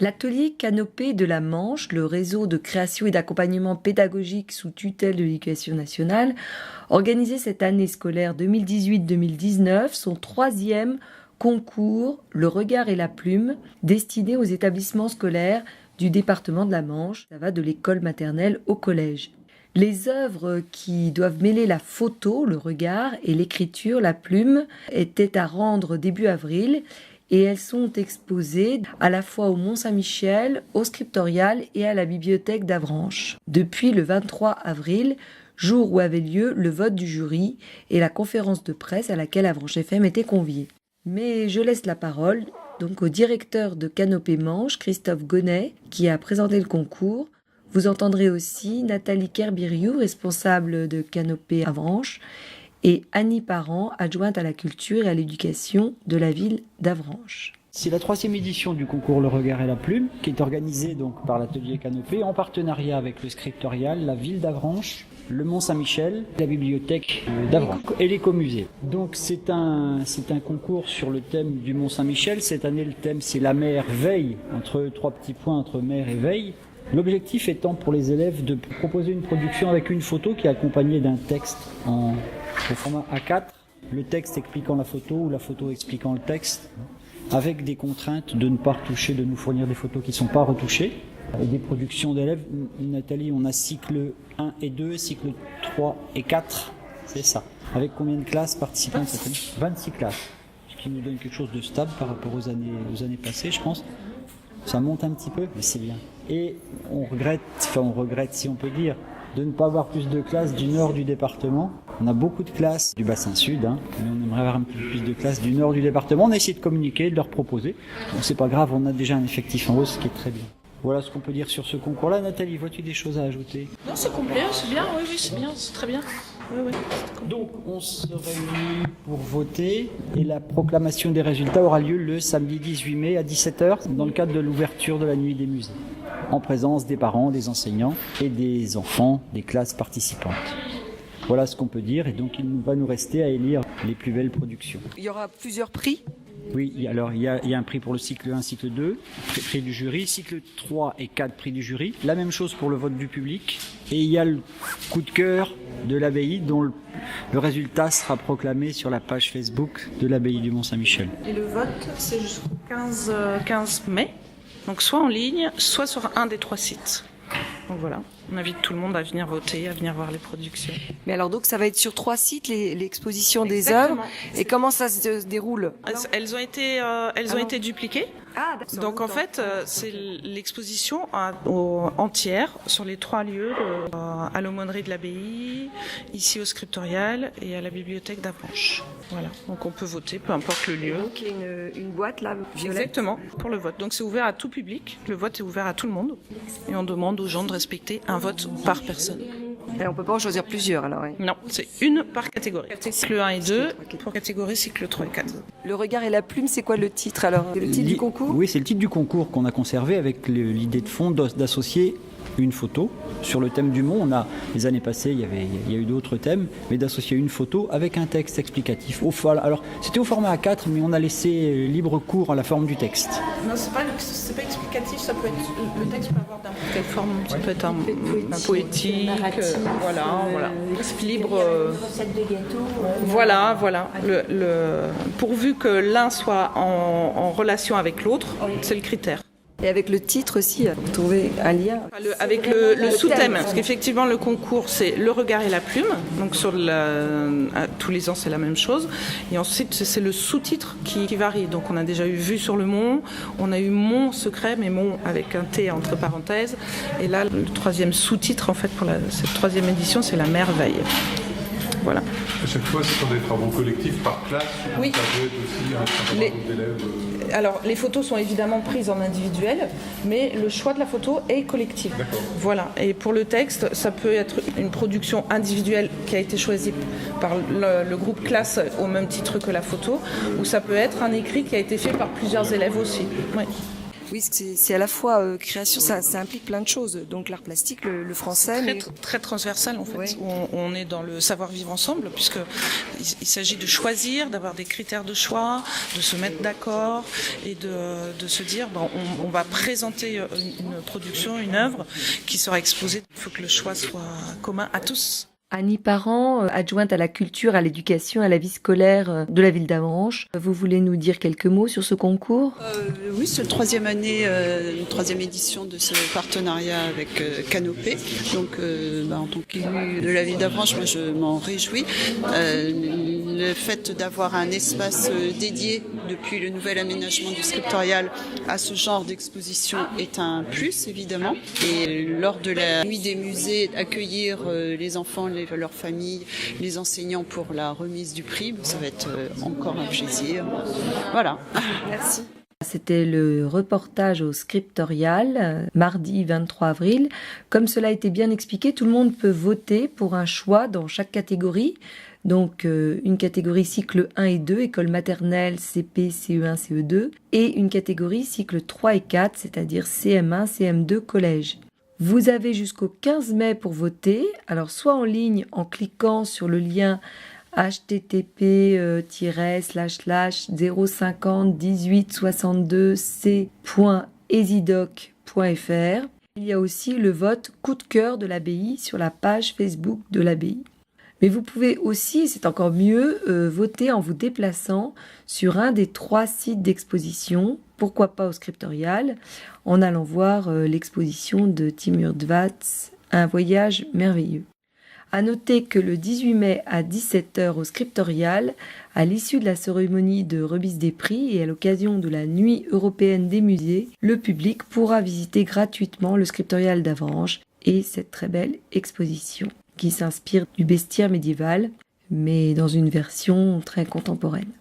L'atelier Canopée de la Manche, le réseau de création et d'accompagnement pédagogique sous tutelle de l'Éducation nationale, organisait cette année scolaire 2018-2019 son 3e concours Le regard et la plume, destiné aux établissements scolaires du département de la Manche. Ça va de l'école maternelle au collège. Les œuvres qui doivent mêler la photo, le regard, et l'écriture, la plume, étaient à rendre début avril. Et elles sont exposées à la fois au Mont-Saint-Michel, au Scriptorial et à la bibliothèque d'Avranches. Depuis le 23 avril, jour où avait lieu le vote du jury et la conférence de presse à laquelle Avranches FM était conviée. Mais je laisse la parole donc au directeur de Canopée Manche, Christophe Gonnet, qui a présenté le concours. Vous entendrez aussi Nathalie Kerbiriou, responsable de Canopée Avranches, et Annie Parent, adjointe à la culture et à l'éducation de la ville d'Avranches. C'est la 3e édition du concours Le Regard et la Plume, qui est organisée donc par l'atelier Canopée en partenariat avec le Scriptorial, la ville d'Avranches, le Mont-Saint-Michel, la bibliothèque d'Avranches et l'écomusée. Donc c'est un concours sur le thème du Mont-Saint-Michel. Cette année, le thème c'est la mer veille, entre 3 petits points entre mer et veille. L'objectif étant pour les élèves de proposer une production avec une photo qui est accompagnée d'un texte au format A4, le texte expliquant la photo ou la photo expliquant le texte, avec des contraintes de ne pas retoucher, de nous fournir des photos qui ne sont pas retouchées. Et des productions d'élèves, Nathalie, on a cycle 1 et 2, cycle 3 et 4, c'est ça. Avec combien de classes participantes cette année ? 26 classes, ce qui nous donne quelque chose de stable par rapport aux années passées, je pense. Ça monte un petit peu, mais c'est bien. Et on regrette si on peut dire, de ne pas avoir plus de classes du nord du département. On a beaucoup de classes du bassin sud, mais on aimerait avoir un peu plus de classes du nord du département. On a essayé de communiquer, de leur proposer. Donc c'est pas grave, on a déjà un effectif en hausse, ce qui est très bien. Voilà ce qu'on peut dire sur ce concours-là. Nathalie, vois-tu des choses à ajouter ? Non, c'est complet, c'est bien, oui, c'est bien, c'est très bien. Oui. Donc on se réunit pour voter et la proclamation des résultats aura lieu le samedi 18 mai à 17h dans le cadre de l'ouverture de la nuit des musées, en présence des parents, des enseignants et des enfants des classes participantes. Voilà ce qu'on peut dire et donc il va nous rester à élire les plus belles productions. Il y aura plusieurs prix ? Oui, alors il y a un prix pour le cycle 1, cycle 2, prix du jury, cycle 3 et 4 prix du jury. La même chose pour le vote du public. Et il y a le coup de cœur de l'abbaye dont le résultat sera proclamé sur la page Facebook de l'abbaye du Mont-Saint-Michel. Et le vote, c'est jusqu'au 15 mai, donc soit en ligne, soit sur un des 3 sites. Donc voilà, on invite tout le monde à venir voter, à venir voir les productions. Mais alors donc ça va être sur 3 sites l'exposition des Exactement. œuvres. Et comment ça se déroule ? Elles ont été dupliquées. Ah, d'accord. Donc en fait, c'est l'exposition entière sur les 3 lieux, à l'aumônerie de l'abbaye, ici au Scriptorial et à la bibliothèque d'Avranches. Voilà, donc on peut voter, peu importe le lieu. Donc il y a une boîte là, violette. Exactement, pour le vote. Donc c'est ouvert à tout public, le vote est ouvert à tout le monde et on demande aux gens de respecter un vote par personne. Et on peut pas en choisir plusieurs alors. Oui. Non, c'est une par catégorie. Cycle 1 et 2, pour catégorie cycle 3 et 4. Le regard et la plume, c'est quoi le titre alors ? C'est le titre du concours ? Oui, c'est le titre du concours qu'on a conservé avec l'idée de fond d'associer une photo sur le thème du mont. Les années passées, il y a eu d'autres thèmes, mais d'associer une photo avec un texte explicatif. Alors, c'était au format A4, mais on a laissé libre cours à la forme du texte. Non, c'est pas explicatif, ça peut être, le texte peut avoir n'importe quelle forme, ça peut être un poétique, voilà. Libre. Recette de gâteau. Voilà. Pourvu que l'un soit en relation avec l'autre, c'est le critère. Et avec le titre aussi, vous trouvez un lien ? Avec le sous-thème, parce qu'effectivement le concours c'est le regard et la plume, donc tous les ans c'est la même chose, et ensuite c'est le sous-titre qui varie. Donc on a déjà eu Vue sur le Mont, on a eu Mont secret, mais Mont avec un T entre parenthèses, et là le 3e sous-titre en fait pour cette 3e édition c'est la merveille. Voilà. À chaque fois, ce sont des travaux collectifs par classe. Oui. Ça peut être aussi un certain nombre d'élèves. Alors, les photos sont évidemment prises en individuel, mais le choix de la photo est collectif. D'accord. Voilà. Et pour le texte, ça peut être une production individuelle qui a été choisie par le groupe classe au même titre que la photo, ou ça peut être un écrit qui a été fait par plusieurs élèves aussi. Oui. Oui, c'est à la fois création, ça implique plein de choses. Donc l'art plastique, le français... Très transversal en fait. Ouais. On est dans le savoir-vivre ensemble, puisque il s'agit de choisir, d'avoir des critères de choix, de se mettre d'accord et de se dire on va présenter une production, une œuvre qui sera exposée. Il faut que le choix soit commun à tous. Annie Parent, adjointe à la culture, à l'éducation, à la vie scolaire de la ville d'Avranches. Vous voulez nous dire quelques mots sur ce concours ? Oui, c'est la troisième édition de ce partenariat avec Canopée. Donc, en tant qu'élu de la ville d'Avranches, moi je m'en réjouis. Le fait d'avoir un espace dédié depuis le nouvel aménagement du scriptorial à ce genre d'exposition est un plus, évidemment. Et lors de la nuit des musées, accueillir les enfants, leurs familles, les enseignants pour la remise du prix, ça va être encore un plaisir. Voilà. Merci. C'était le reportage au Scriptorial, mardi 23 avril. Comme cela a été bien expliqué, tout le monde peut voter pour un choix dans chaque catégorie. Donc une catégorie cycle 1 et 2, école maternelle, CP, CE1, CE2, et une catégorie cycle 3 et 4, c'est-à-dire CM1, CM2, collège. Vous avez jusqu'au 15 mai pour voter, alors soit en ligne en cliquant sur le lien http://1862c.esidoc.fr. Il y a aussi le vote coup de cœur de l'abbaye sur la page Facebook de l'abbaye. Mais vous pouvez aussi, c'est encore mieux, voter en vous déplaçant sur un des 3 sites d'exposition, pourquoi pas au Scriptorial, en allant voir l'exposition de Timur Dvats, Un voyage merveilleux. À noter que le 18 mai à 17h au Scriptorial, à l'issue de la cérémonie de remise des prix et à l'occasion de la Nuit européenne des musées, le public pourra visiter gratuitement le Scriptorial d'Avranches et cette très belle exposition qui s'inspire du bestiaire médiéval, mais dans une version très contemporaine.